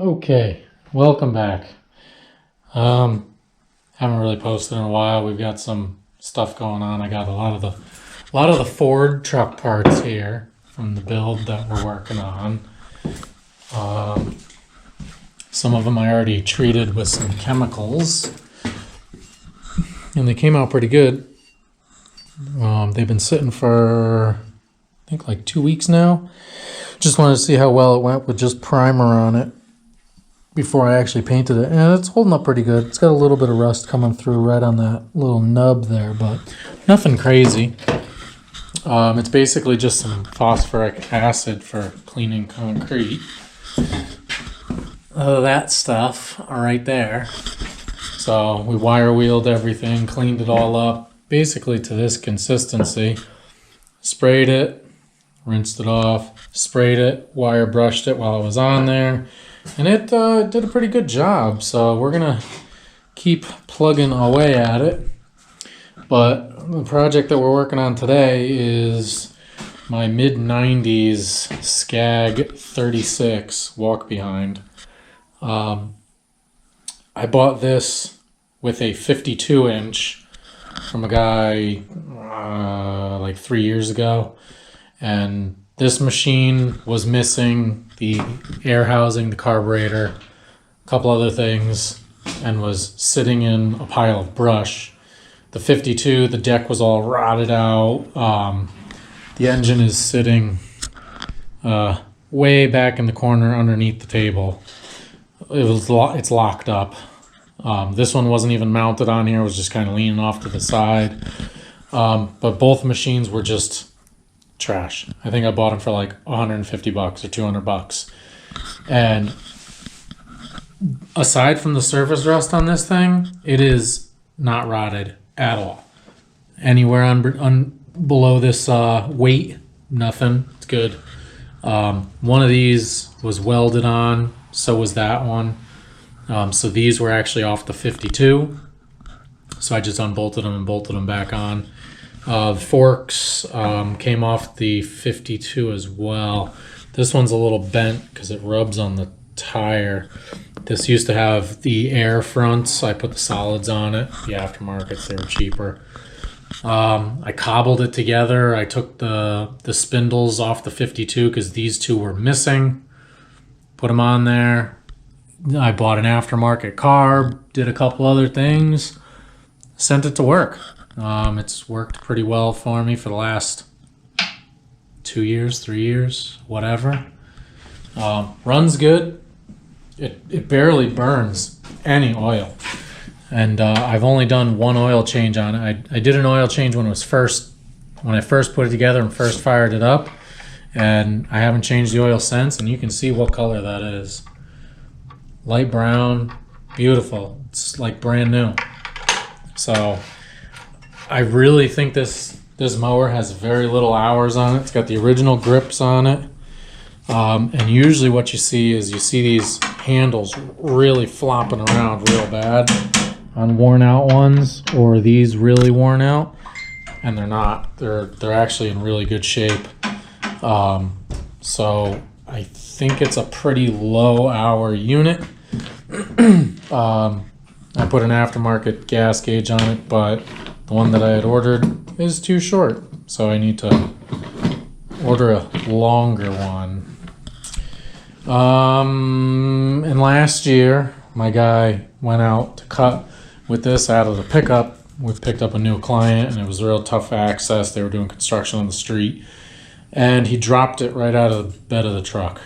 Okay, welcome back. Haven't really posted in a while. We've got some stuff going on. I got a lot of the Ford truck parts here from the build that we're working on. Some of them I already treated with some chemicals, and they came out pretty good. They've been sitting for I think like 2 weeks now. Just wanted to see how well it went with just primer on it before I actually painted it, and it's holding up pretty good. It's got a little bit of rust coming through right on that little nub there, but nothing crazy. It's basically just some phosphoric acid for cleaning concrete. That stuff right there. So we wire wheeled everything, cleaned it all up, basically to this consistency. Sprayed it, rinsed it off, sprayed it, wire brushed it while it was on there. And it did a pretty good job, so we're going to keep plugging away at it. But the project that we're working on today is my mid-90s Scag 36 walk-behind. I bought this with a 52-inch from a guy like 3 years ago, and this machine was missing the air housing, the carburetor, a couple other things, and was sitting in a pile of brush. The 52, the deck was all rotted out. The engine is sitting way back in the corner underneath the table. It's locked up. This one wasn't even mounted on here. It was just kind of leaning off to the side. But both machines were just trash. I think I bought them for like 150 bucks or 200 bucks. And aside from the surface rust on this thing, it is not rotted at all. Anywhere on below this weight, nothing. It's good. One of these was welded on, so was that one. So these were actually off the 52. So I just unbolted them and bolted them back on. The forks came off the 52 as well. This one's a little bent because it rubs on the tire. This used to have the air fronts. I put the solids on it. The aftermarkets, they were cheaper. I cobbled it together. I took the spindles off the 52 because these two were missing. Put them on there. I bought an aftermarket carb, did a couple other things, sent it to work. It's worked pretty well for me for the last 2 years, 3 years, whatever. Runs good. It barely burns any oil. And I've only done one oil change on it. I did an oil change when I first put it together and first fired it up. And I haven't changed the oil since, and you can see what color that is. Light brown, beautiful. It's like brand new. So I really think this mower has very little hours on it. It's got the original grips on it. And usually what you see these handles really flopping around real bad on worn out ones, or these really worn out, and they're not. They're actually in really good shape. So I think it's a pretty low hour unit. I put an aftermarket gas gauge on it, but the one that I had ordered is too short, so I need to order a longer one. And last year, my guy went out to cut with this out of the pickup. We picked up a new client, and it was real tough access. They were doing construction on the street, and he dropped it right out of the bed of the truck.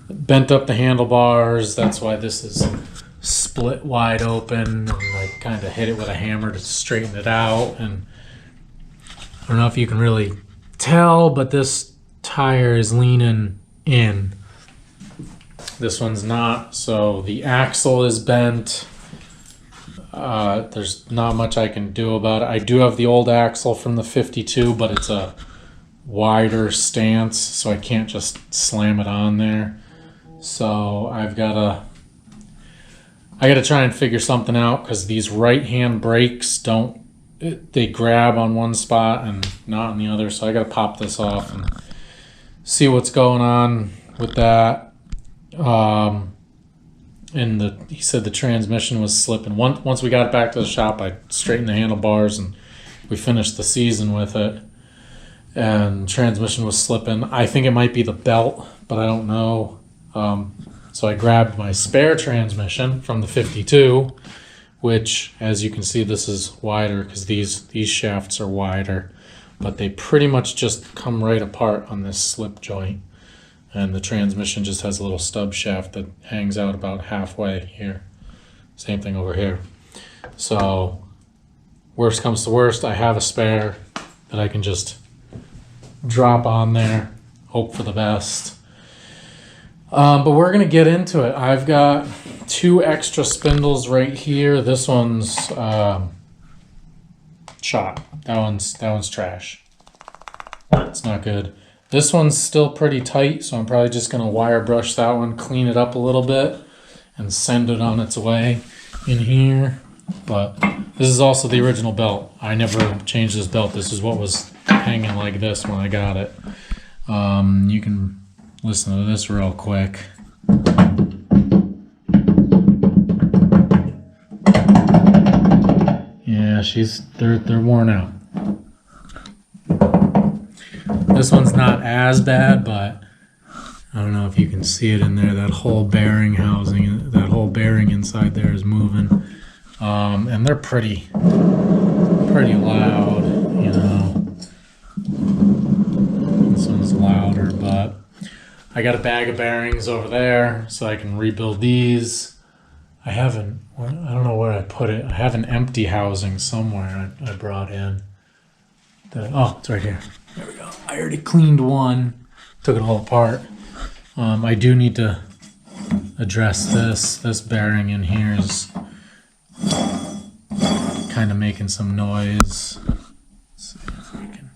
Bent up the handlebars. That's why this is split wide open. And I kind of hit it with a hammer to straighten it out. And I don't know if you can really tell, but this tire is leaning in. This one's not. So the axle is bent. There's not much I can do about it. I do have the old axle from the 52, but it's a wider stance, so I can't just slam it on there. So I gotta try and figure something out, because these right hand brakes they grab on one spot and not on the other. So I gotta pop this off and see what's going on with that. And he said the transmission was slipping. Once we got it back to the shop, I straightened the handlebars and we finished the season with it. And transmission was slipping. I think it might be the belt, but I don't know. So I grabbed my spare transmission from the 52, which, as you can see, this is wider because these shafts are wider, but they pretty much just come right apart on this slip joint. And the transmission just has a little stub shaft that hangs out about halfway here. Same thing over here. So worst comes to worst, I have a spare that I can just drop on there, hope for the best. But we're gonna get into it. I've got 2 extra spindles right here. This one's shot. That one's trash. It's not good. This one's still pretty tight, so I'm probably just gonna wire brush that one, clean it up a little bit, and send it on its way in here. But this is also the original belt. I never changed this belt. This is what was hanging like this when I got it. You can listen to this real quick. Yeah, they're worn out. This one's not as bad, but I don't know if you can see it in there. That whole bearing housing, that whole bearing inside there is moving. And they're pretty loud, you know. This one's louder, but I got a bag of bearings over there so I can rebuild these. I don't know where I put it. I have an empty housing somewhere I brought in. Oh, it's right here. There we go. I already cleaned one, took it all apart. I do need to address this. This bearing in here is kind of making some noise. Let's see if we can.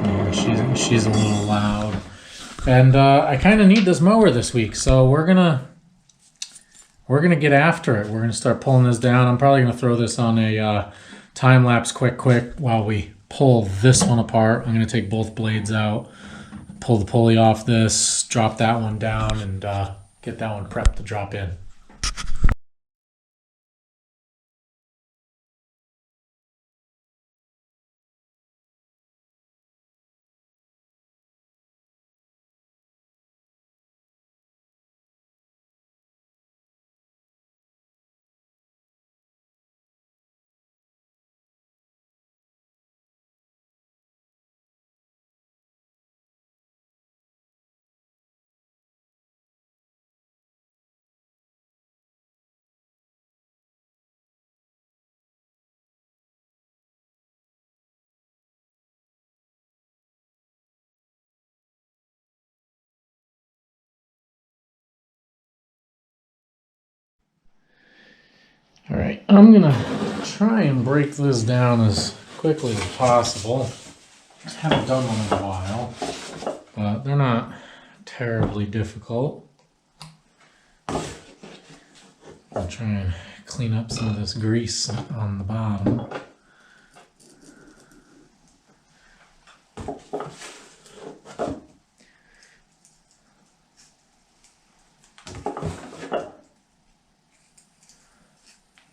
Yeah, she's a little loud. And I kind of need this mower this week, so we're gonna get after it. We're gonna start pulling this down. I'm probably gonna throw this on a time lapse quick while we pull this one apart. I'm gonna take both blades out, pull the pulley off this, drop that one down, and get that one prepped to drop in. All right, I'm gonna try and break this down as quickly as possible. I haven't done one in a while, but they're not terribly difficult. I'll try and clean up some of this grease on the bottom.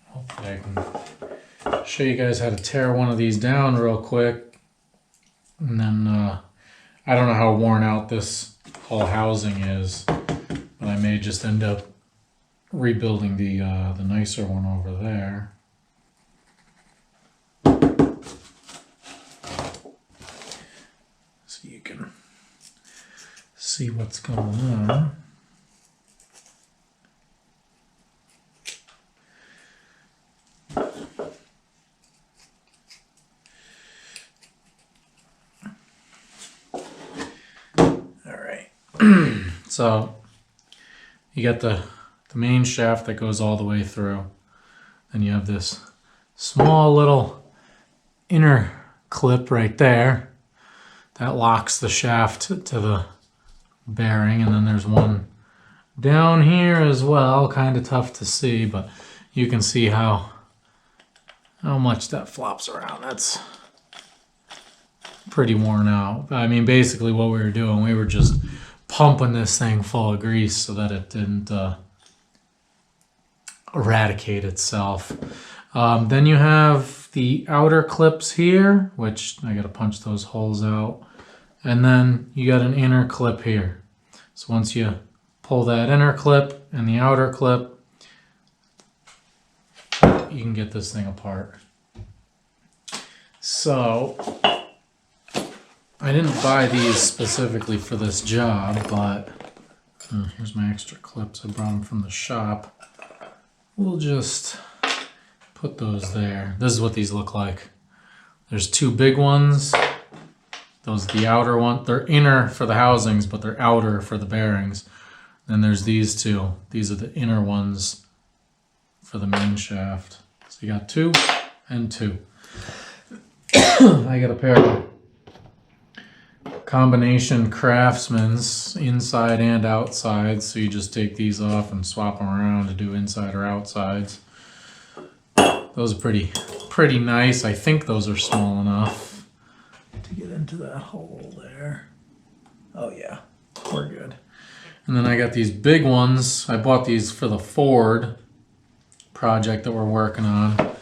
Hopefully I can show you guys how to tear one of these down real quick. And then I don't know how worn out this whole housing is, but I may just end up rebuilding the nicer one over there. So you can see what's going on. So you got the main shaft that goes all the way through. Then you have this small little inner clip right there that locks the shaft to the bearing. And then there's one down here as well, kind of tough to see, but you can see how much that flops around. That's pretty worn out. I mean, basically what we were doing, we were just pumping this thing full of grease so that it didn't eradicate itself. Then you have the outer clips here, which I gotta punch those holes out. And then you got an inner clip here. So once you pull that inner clip and the outer clip, you can get this thing apart. So I didn't buy these specifically for this job, but here's my extra clips. I brought them from the shop. We'll just put those there. This is what these look like. There's two big ones. Those are the outer one. They're inner for the housings, but they're outer for the bearings. Then there's these two. These are the inner ones for the main shaft. So you got 2 and 2. I got a pair of combination Craftsman's inside and outside. So you just take these off and swap them around to do inside or outsides. Those are pretty nice. I think those are small enough to get into that hole there. Oh yeah, we're good. And then I got these big ones. I bought these for the Ford project that we're working on.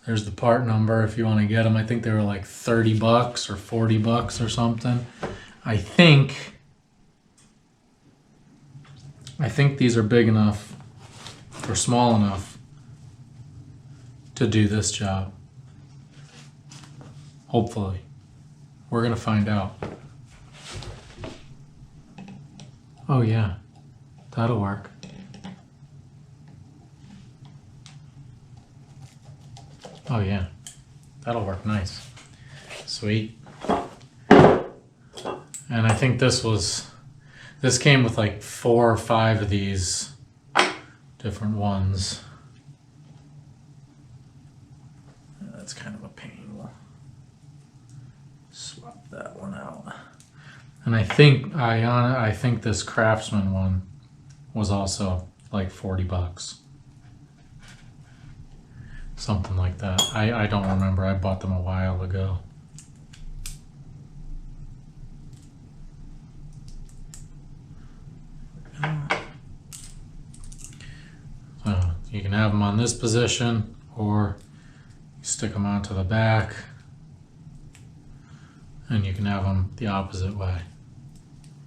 There's the part number if you want to get them. I think they were like 30 bucks or 40 bucks or something. I think these are big enough or small enough to do this job. Hopefully. We're gonna find out. Oh yeah, that'll work. Oh yeah, that'll work nice. Sweet. And I think this came with like 4 or 5 of these different ones. That's kind of a pain. We'll swap that one out. And I think this Craftsman one was also like 40 bucks. Something like that. I don't remember. I bought them a while ago. So you can have them on this position or you stick them onto the back, and you can have them the opposite way.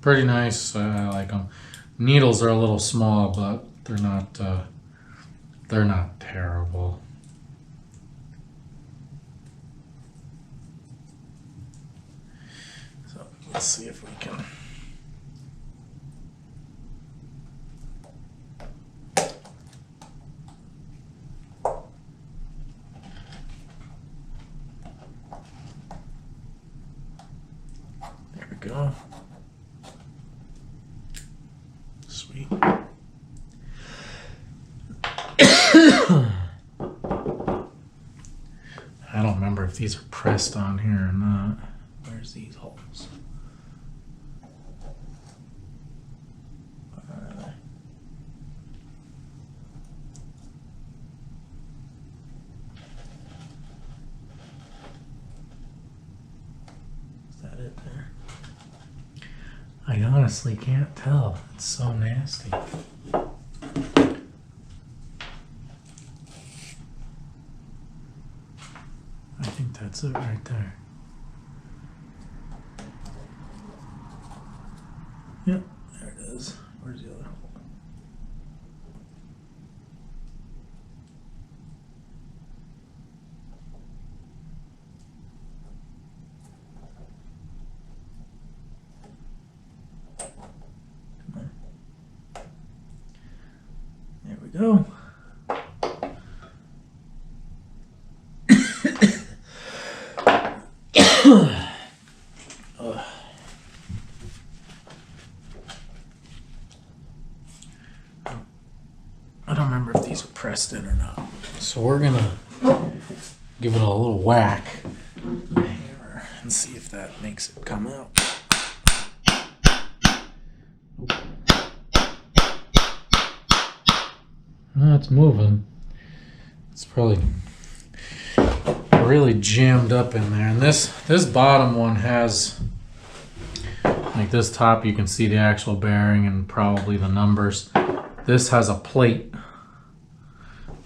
Pretty nice. I like them. Needles are a little small, but they're not terrible. So let's see if we can. There we go. Sweet. I don't remember if these are pressed on here or not. Where's these holes? Where are they? Is that it there? I honestly can't tell. It's so nasty. I think that's it right there. Yep, there it is. Where's the other hole? Come on. There we go. I don't remember if these are pressed in or not. So we're gonna give it a little whack here and see if that makes it come out. No, it's moving. It's probably really jammed up in there. And this bottom one has Like this top, you can see the actual bearing and probably the numbers. This has a plate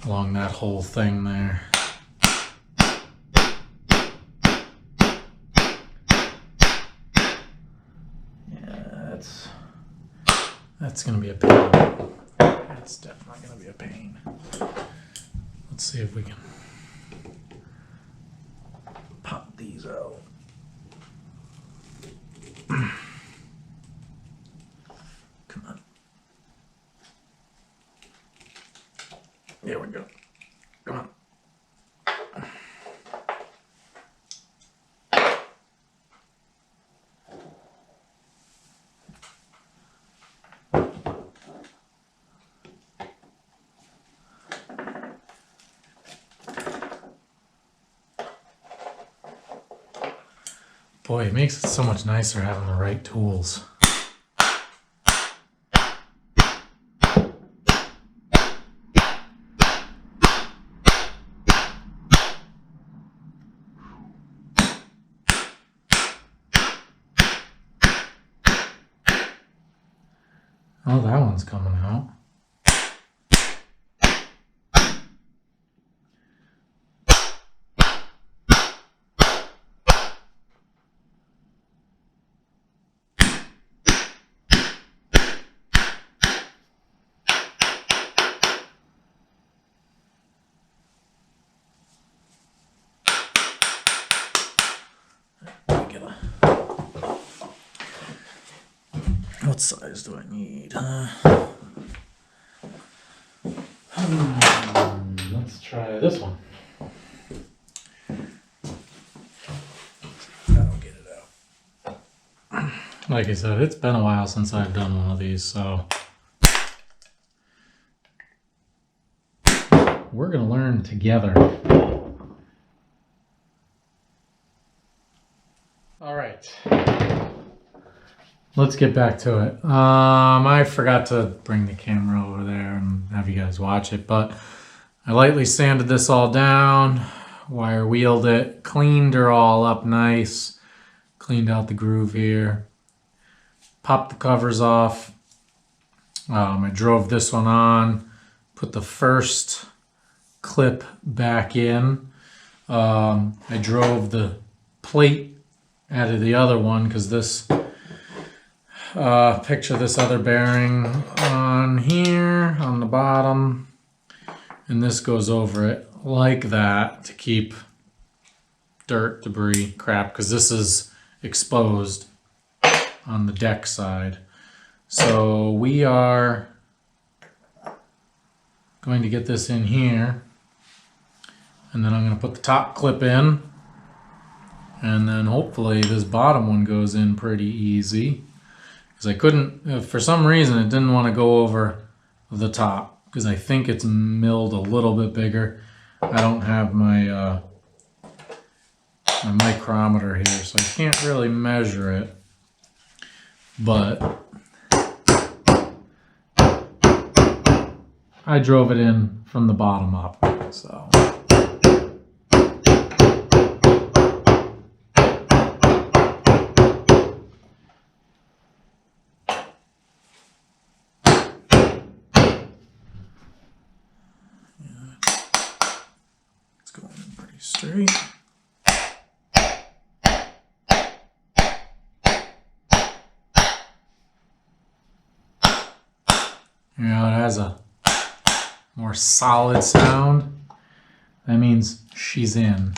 along that whole thing there. Yeah, that's gonna be a pain. That's definitely gonna be a pain. Let's see if we can pop these out. Come on. There we go. Come on. Boy, it makes it so much nicer having the right tools. Oh, that one's coming out. What size do I need? Let's try this one. That'll get it out. Like I said, it's been a while since I've done one of these, so we're gonna learn together. All right. Let's get back to it. I forgot to bring the camera over there and have you guys watch it, but I lightly sanded this all down, wire wheeled it, cleaned her all up nice, cleaned out the groove here, popped the covers off. I drove this one on, put the first clip back in. I drove the plate out of the other one because this picture this other bearing on here on the bottom, and this goes over it like that to keep dirt, debris, crap, because this is exposed on the deck side. So we are going to get this in here, and then I'm going to put the top clip in, and then hopefully this bottom one goes in pretty easy. Because I couldn't, for some reason, it didn't want to go over the top because I think it's milled a little bit bigger. I don't have my my micrometer here, so I can't really measure it. But I drove it in from the bottom up, so. Straight. You know, it has a more solid sound. That means she's in.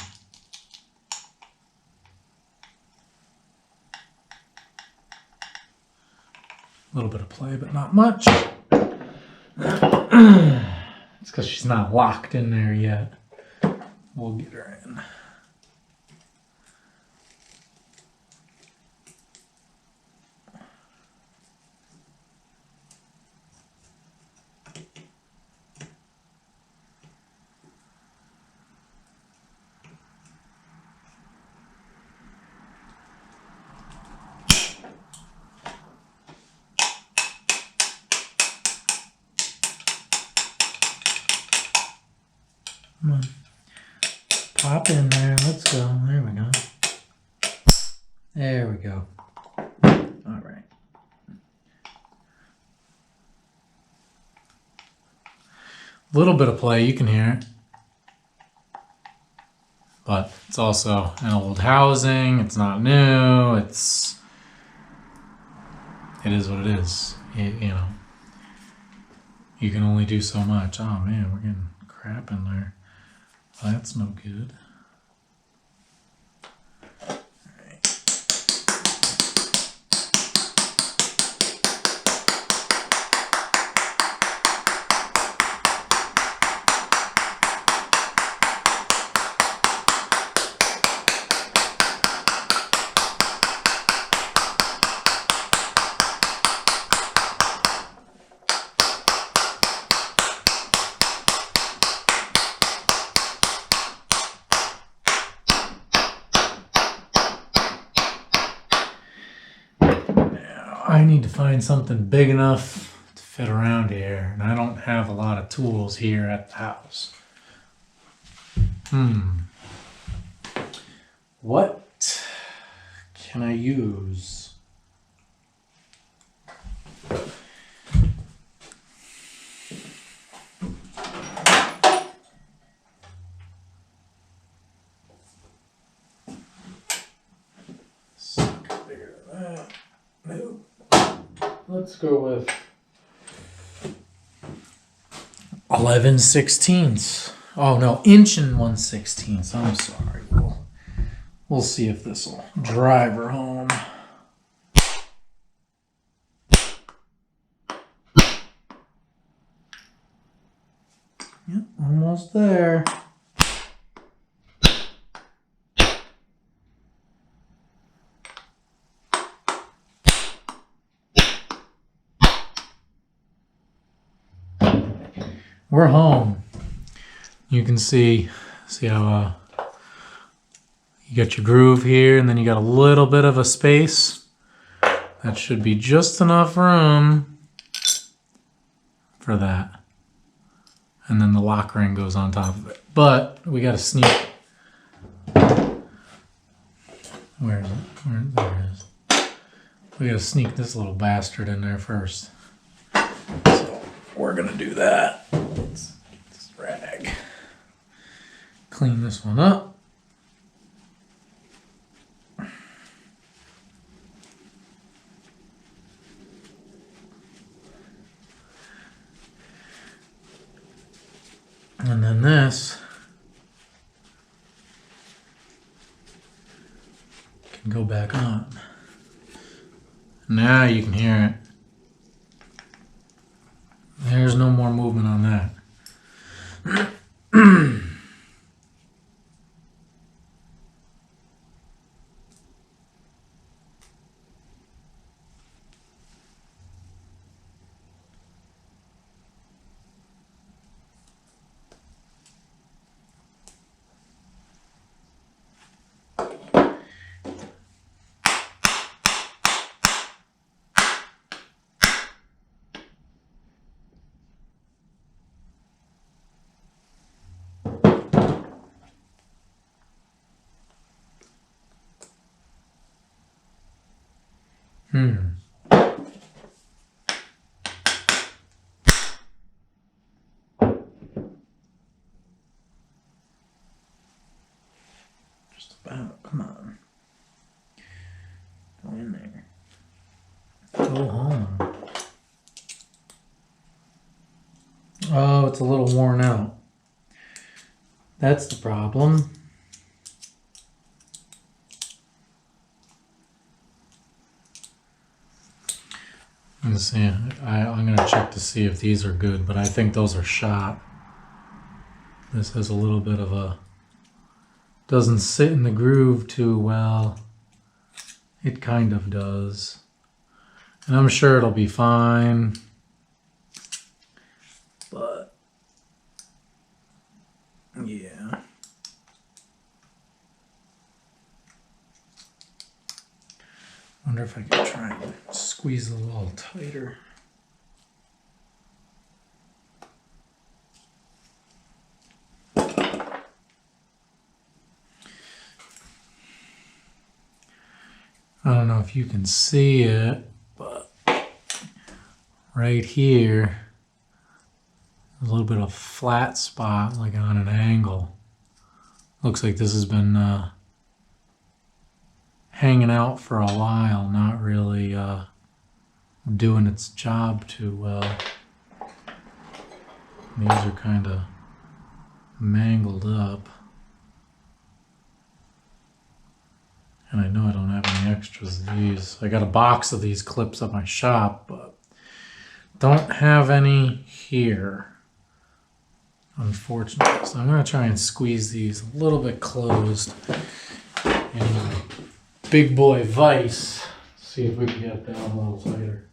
A little bit of play, but not much. It's because she's not locked in there yet. We'll get her in. Come on. Pop in there. Let's go. There we go. There we go. All right. A little bit of play, you can hear it. But it's also an old housing, it's not new, it is what it is. You know, you can only do so much. Oh man, we're getting crap in there. Well, that's no good. I need to find something big enough to fit around here, and I don't have a lot of tools here at the house. What can I use? Suck bigger than that. No. Let's go with 11/16. Oh no, inch and 1/16. I'm sorry. We'll see if this will drive her home. Yep, almost there. We're home. You can see how you got your groove here, and then you got a little bit of a space. That should be just enough room for that. And then the lock ring goes on top of it. But we got to sneak. Where is it? There it is. We got to sneak this little bastard in there first. So we're going to do that. Let's rag. Clean this one up. And then this can go back on. Now you can hear it. There's no more movement on that. Just about. Come on. Go in there. Go home. Oh, it's a little worn out. That's the problem. Let's see. I'm going to check to see if these are good, but I think those are shot. This has a little bit of a... doesn't sit in the groove too well. It kind of does. And I'm sure it'll be fine. But... yeah. Wonder if I could try and squeeze it a little tighter. I don't know if you can see it, but right here, There's a little bit of flat spot, like on an angle. Looks like this has been hanging out for a while, not really doing its job too well. These are kind of mangled up. And I know I don't have any extras of these. I got a box of these clips at my shop, but don't have any here, unfortunately. So I'm going to try and squeeze these a little bit closed in my big boy vise. See if we can get that a little tighter.